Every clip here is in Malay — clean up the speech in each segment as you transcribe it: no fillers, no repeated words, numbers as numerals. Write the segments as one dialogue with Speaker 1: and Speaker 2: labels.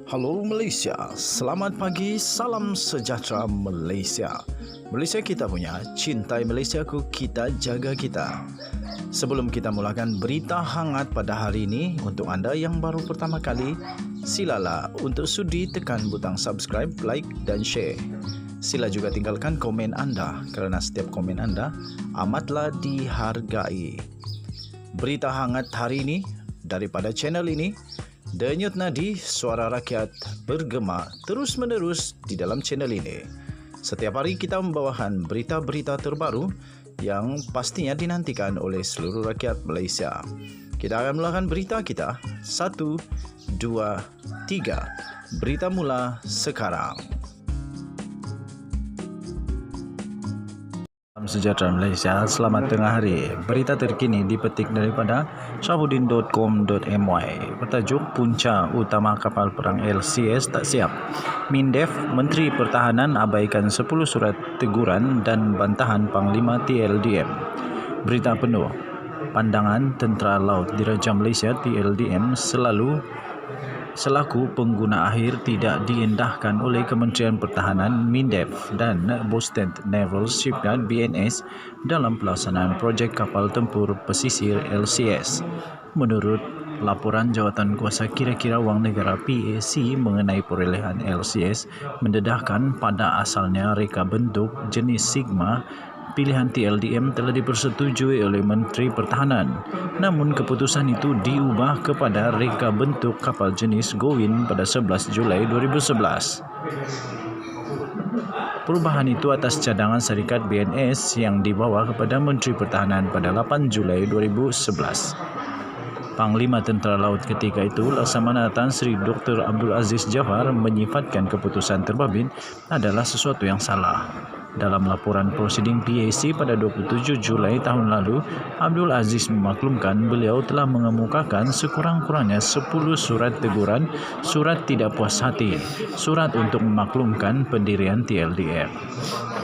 Speaker 1: Halo Malaysia, selamat pagi, salam sejahtera Malaysia. Malaysia kita punya, cintai Malaysiaku, kita jaga kita. Sebelum kita mulakan berita hangat pada hari ini, untuk anda yang baru pertama kali, silalah untuk sudi tekan butang subscribe, like dan share. Sila juga tinggalkan komen anda kerana setiap komen anda amatlah dihargai. Berita hangat hari ini daripada channel ini, Denyut nadi suara rakyat bergema terus-menerus di dalam channel ini. Setiap hari kita membawakan berita-berita terbaru yang pastinya dinantikan oleh seluruh rakyat Malaysia. Kita akan mulakan berita kita. 1, 2, 3. Berita mula sekarang. Sejahtera Malaysia, selamat tengah hari. Berita terkini dipetik daripada syahbudin.com.my. Bertajuk Punca Utama Kapal Perang LCS tak siap. Mindef, Menteri Pertahanan abaikan 10 surat teguran dan bantahan Panglima TLDM. Berita penuh. Pandangan Tentera Laut Diraja Malaysia TLDM selaku pengguna akhir tidak diendahkan oleh Kementerian Pertahanan Mindef dan Boston Naval Shipyard BNS dalam pelaksanaan projek kapal tempur pesisir LCS. Menurut laporan jawatan kuasa kira-kira wang negara PAC mengenai perolehan LCS mendedahkan pada asalnya reka bentuk jenis Sigma, pilihan TLDM telah dipersetujui oleh Menteri Pertahanan. Namun keputusan itu diubah kepada reka bentuk kapal jenis Gowin pada 11 Julai 2011. Perubahan itu atas cadangan syarikat BNS yang dibawa kepada Menteri Pertahanan pada 8 Julai 2011. Panglima Tentera Laut ketika itu, Laksamana Tan Sri Dr. Abdul Aziz Jafar menyifatkan keputusan terbabit adalah sesuatu yang salah. Dalam laporan prosiding PAC pada 27 Julai tahun lalu, Abdul Aziz memaklumkan beliau telah mengemukakan sekurang-kurangnya 10 surat teguran, surat tidak puas hati, surat untuk memaklumkan pendirian TLDM.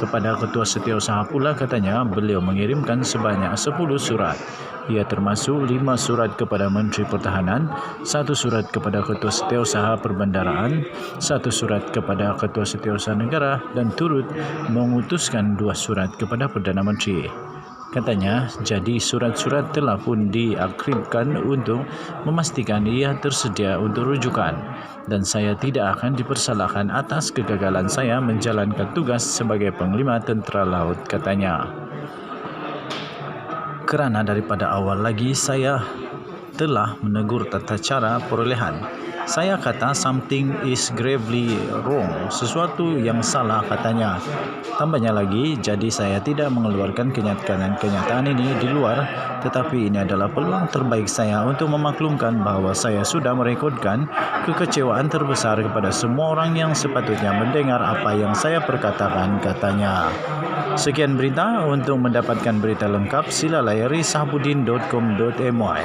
Speaker 1: Kepada Ketua Setiausaha pula katanya beliau mengirimkan sebanyak 10 surat. Ia termasuk 5 surat kepada Menteri Pertahanan, 1 surat kepada Ketua Setiausaha Perbendaraan, 1 surat kepada Ketua Setiausaha Negara dan turut mengutuskan 2 surat kepada Perdana Menteri. Katanya, jadi surat-surat telah pun diakribkan untuk memastikan ia tersedia untuk rujukan dan saya tidak akan dipersalahkan atas kegagalan saya menjalankan tugas sebagai Panglima Tentera Laut, katanya. Kerana daripada awal lagi saya telah menegur tata cara perolehan. Saya kata something is gravely wrong, sesuatu yang salah, katanya. Tambahnya lagi, jadi saya tidak mengeluarkan kenyataan ini di luar, tetapi ini adalah peluang terbaik saya untuk memaklumkan bahawa saya sudah merekodkan kekecewaan terbesar kepada semua orang yang sepatutnya mendengar apa yang saya perkatakan, katanya. Sekian berita. Untuk mendapatkan berita lengkap, sila layari syahbudin.com.my.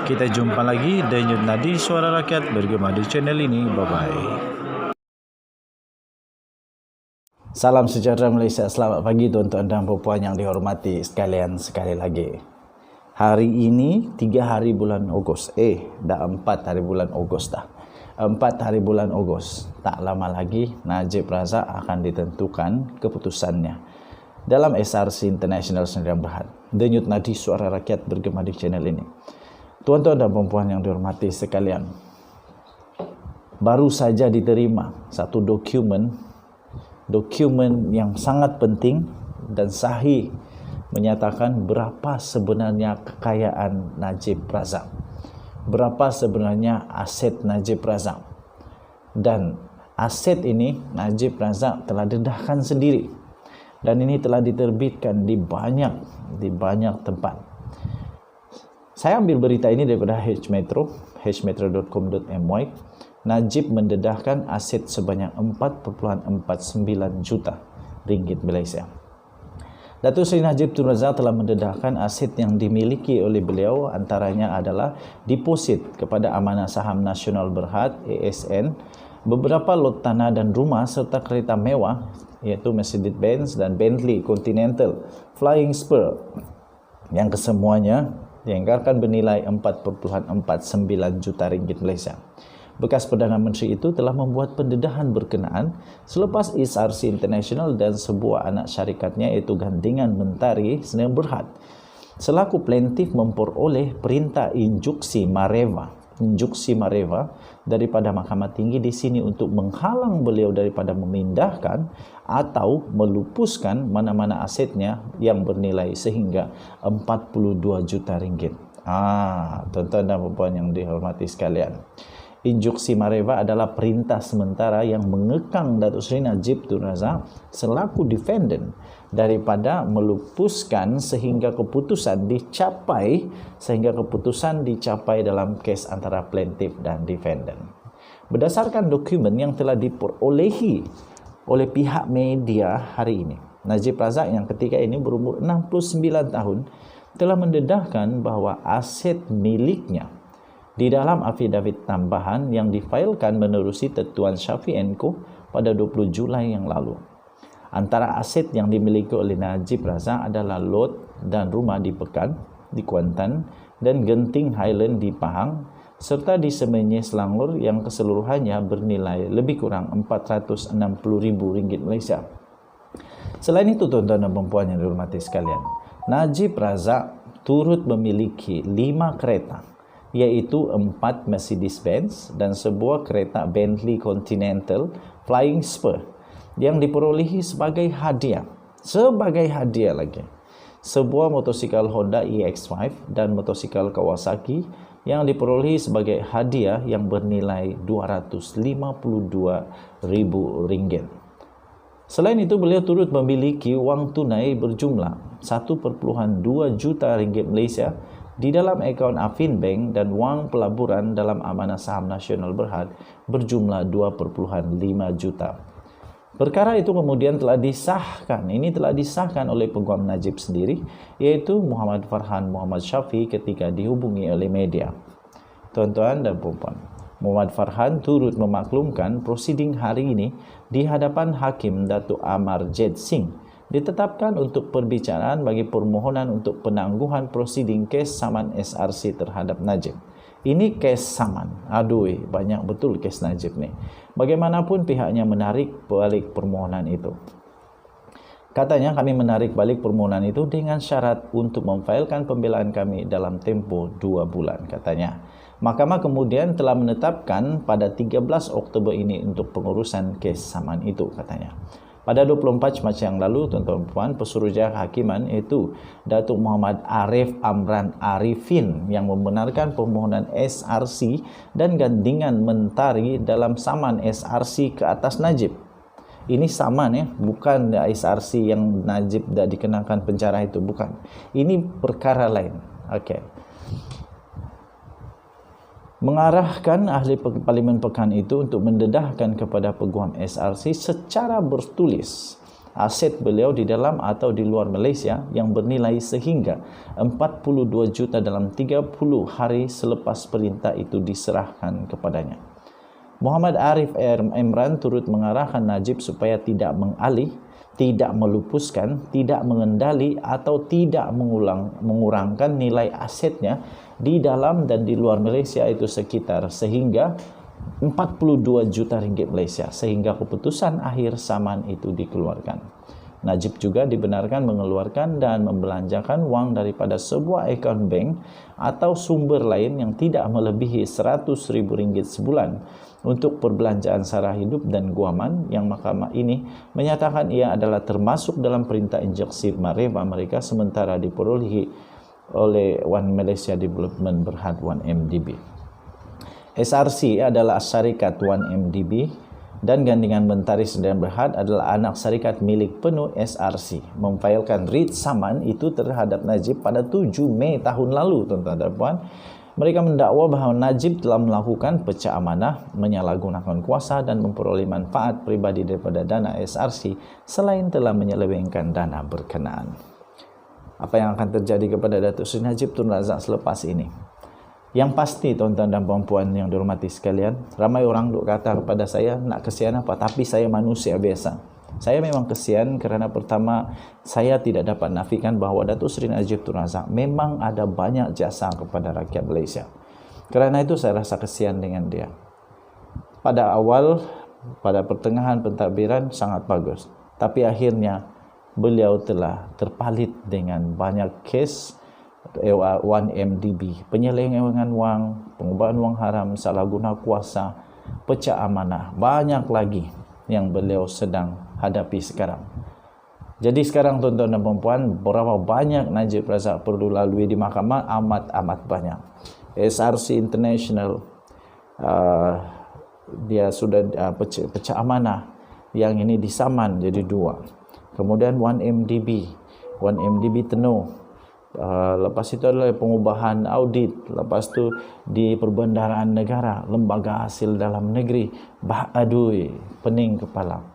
Speaker 1: Kita jumpa lagi. Denyut nadi suara rakyat bergema di channel ini. Bye-bye. Salam sejahtera Malaysia. Selamat pagi tuan-tuan dan puan yang dihormati sekalian. Sekali lagi, hari ini 3 hari bulan Ogos. Dah 4 hari bulan Ogos dah. 4 hari bulan Ogos. Tak lama lagi Najib Razak akan ditentukan keputusannya dalam SRC International Sdn Bhd. Denyut nadi suara rakyat bergema di channel ini. Tuan-tuan dan puan yang dihormati sekalian, baru saja diterima satu dokumen yang sangat penting dan sahih menyatakan berapa sebenarnya kekayaan Najib Razak, berapa sebenarnya aset Najib Razak. Dan aset ini Najib Razak telah dedahkan sendiri dan ini telah diterbitkan di banyak tempat. Saya ambil berita ini daripada hmetro.com.my. Najib mendedahkan aset sebanyak 4.49 juta ringgit Malaysia. Datuk Seri Najib Tun Razak telah mendedahkan aset yang dimiliki oleh beliau, antaranya adalah deposit kepada Amanah Saham Nasional Berhad ASN, beberapa lot tanah dan rumah serta kereta mewah iaitu Mercedes-Benz dan Bentley Continental Flying Spur yang kesemuanya dianggarkan bernilai 4.49 juta ringgit Malaysia. Bekas Perdana Menteri itu telah membuat pendedahan berkenaan selepas SRC International dan sebuah anak syarikatnya iaitu Gandingan Mentari Sdn Bhd selaku plaintiff memperoleh perintah injuksi Mareva daripada Mahkamah Tinggi di sini untuk menghalang beliau daripada memindahkan atau melupuskan mana-mana asetnya yang bernilai sehingga 42 juta ringgit. Tuan-tuan dan puan yang dihormati sekalian, injuksi Mareva adalah perintah sementara yang mengekang Datuk Seri Najib Tun Razak selaku defendant daripada melupuskan sehingga keputusan dicapai dalam kes antara plaintiff dan defendant. Berdasarkan dokumen yang telah diperolehi oleh pihak media hari ini, Najib Razak yang ketika ini berumur 69 tahun telah mendedahkan bahawa aset miliknya di dalam afidavit tambahan yang difailkan menerusi Tetuan Syafiq & Co pada 20 Julai yang lalu. Antara aset yang dimiliki oleh Najib Razak adalah lot dan rumah di Pekan, di Kuantan dan Genting Highland di Pahang serta di Semenyi Selangor yang keseluruhannya bernilai lebih kurang RM460,000 Malaysia. Selain itu, tuan-tuan dan puan yang dihormati sekalian, Najib Razak turut memiliki 5 kereta, iaitu 4 Mercedes-Benz dan sebuah kereta Bentley Continental Flying Spur yang diperolehi sebagai hadiah. Sebuah motosikal Honda EX5 dan motosikal Kawasaki yang diperolehi sebagai hadiah yang bernilai RM252,000. Selain itu, beliau turut memiliki wang tunai berjumlah 1.2 juta ringgit Malaysia di dalam akaun Afin Bank dan wang pelaburan dalam Amanah Saham Nasional Berhad berjumlah 2.5 juta. Perkara itu kemudian telah disahkan oleh Peguam Najib sendiri, iaitu Muhammad Farhan Muhammad Syafi ketika dihubungi oleh media. Tuan-tuan dan puan, Muhammad Farhan turut memaklumkan prosiding hari ini di hadapan Hakim Datuk Amarjed Singh ditetapkan untuk perbicaraan bagi permohonan untuk penangguhan prosiding kes saman SRC terhadap Najib. Ini kes saman. Banyak betul kes Najib ni. Bagaimanapun pihaknya menarik balik permohonan itu. Katanya, kami menarik balik permohonan itu dengan syarat untuk memfailkan pembelaan kami dalam tempoh 2 bulan, katanya. Mahkamah kemudian telah menetapkan pada 13 Oktober ini untuk pengurusan kes saman itu, katanya. Pada 24 Mac yang lalu, tuan-tuan puan, Pesuruhjaya Hakiman iaitu Datuk Muhammad Arif Amran Arifin yang membenarkan permohonan SRC dan Gandingan Mentari dalam saman SRC ke atas Najib. Ini saman bukan SRC yang Najib dah dikenakan penjara itu, bukan. Ini perkara lain. Mengarahkan ahli Parlimen Pekan itu untuk mendedahkan kepada Peguam SRC secara bertulis aset beliau di dalam atau di luar Malaysia yang bernilai sehingga 42 juta dalam 30 hari selepas perintah itu diserahkan kepadanya. Muhammad Arif Imran turut mengarahkan Najib supaya tidak mengalih, tidak melupuskan, tidak mengendali atau tidak mengurangkan nilai asetnya di dalam dan di luar Malaysia itu sehingga 42 juta ringgit Malaysia sehingga keputusan akhir saman itu dikeluarkan. Najib juga dibenarkan mengeluarkan dan membelanjakan wang daripada sebuah akaun bank atau sumber lain yang tidak melebihi RM100,000 sebulan untuk perbelanjaan sara hidup dan guaman yang mahkamah ini menyatakan ia adalah termasuk dalam perintah injeksi Mareva mereka sementara diperolehi oleh One Malaysia Development Berhad 1MDB. SRC adalah syarikat 1MDB dan Gandingan Mentari Sdn Bhd adalah anak syarikat milik penuh SRC. Memfailkan writ saman itu terhadap Najib pada 7 Mei tahun lalu, tuan-tuan dan puan. Mereka mendakwa bahawa Najib telah melakukan pecah amanah, menyalahgunakan kuasa dan memperoleh manfaat pribadi daripada dana SRC selain telah menyelewengkan dana berkenaan. Apa yang akan terjadi kepada Datuk Seri Najib Tun Razak selepas ini? Yang pasti, tuan-tuan dan puan-puan yang dihormati sekalian, ramai orang duk kata kepada saya, nak kesian apa? Tapi saya manusia biasa. Saya memang kesian kerana pertama, saya tidak dapat nafikan bahawa Datuk Seri Najib Tun Razak memang ada banyak jasa kepada rakyat Malaysia. Kerana itu saya rasa kesian dengan dia. pada awal, pada pertengahan pentadbiran sangat bagus. Tapi akhirnya beliau telah terpalit dengan banyak kes 1MDB, penyelewengan wang, pengubahan wang haram, salah guna kuasa, pecah amanah. Banyak lagi yang beliau sedang hadapi sekarang. Jadi sekarang tuan-tuan dan puan, berapa banyak Najib Razak perlu lalui di mahkamah? Amat banyak. SRC International, dia sudah pecah amanah, yang ini disaman jadi 2. Kemudian 1MDB Tenuh, lepas itu adalah pengubahan audit, lepas tu di perbendaharaan negara, lembaga hasil dalam negeri. Adui, pening kepala.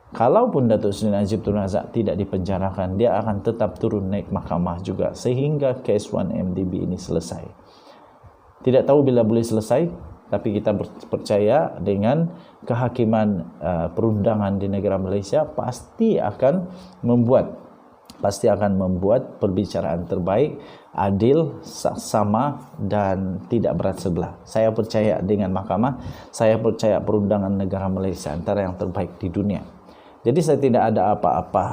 Speaker 1: Kalaupun Datuk Seri Najib Tun Razak tidak dipenjarakan, dia akan tetap turun naik mahkamah juga sehingga kes 1MDB ini selesai. Tidak tahu bila boleh selesai, tapi kita percaya dengan kehakiman perundangan di negara Malaysia pasti akan membuat perbicaraan terbaik, adil, sama dan tidak berat sebelah. Saya percaya dengan mahkamah, saya percaya perundangan negara Malaysia antara yang terbaik di dunia. Jadi saya tidak ada apa-apa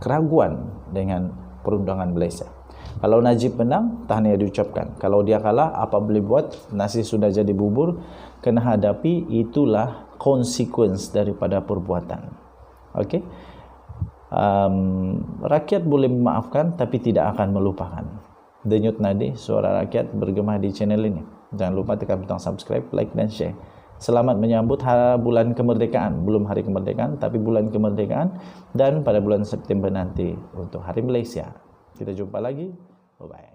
Speaker 1: keraguan dengan perundangan Malaysia. Kalau Najib menang, tahniah diucapkan. Kalau dia kalah, apa boleh buat? Nasi sudah jadi bubur, kena hadapi. Itulah konsekuensi daripada perbuatan. Okey. Rakyat boleh memaafkan tapi tidak akan melupakan. Denyut nadi suara rakyat bergema di channel ini. Jangan lupa tekan butang subscribe, like dan share. Selamat menyambut bulan kemerdekaan. Belum hari kemerdekaan, tapi bulan kemerdekaan. Dan pada bulan September nanti untuk Hari Malaysia. Kita jumpa lagi. Bye-bye.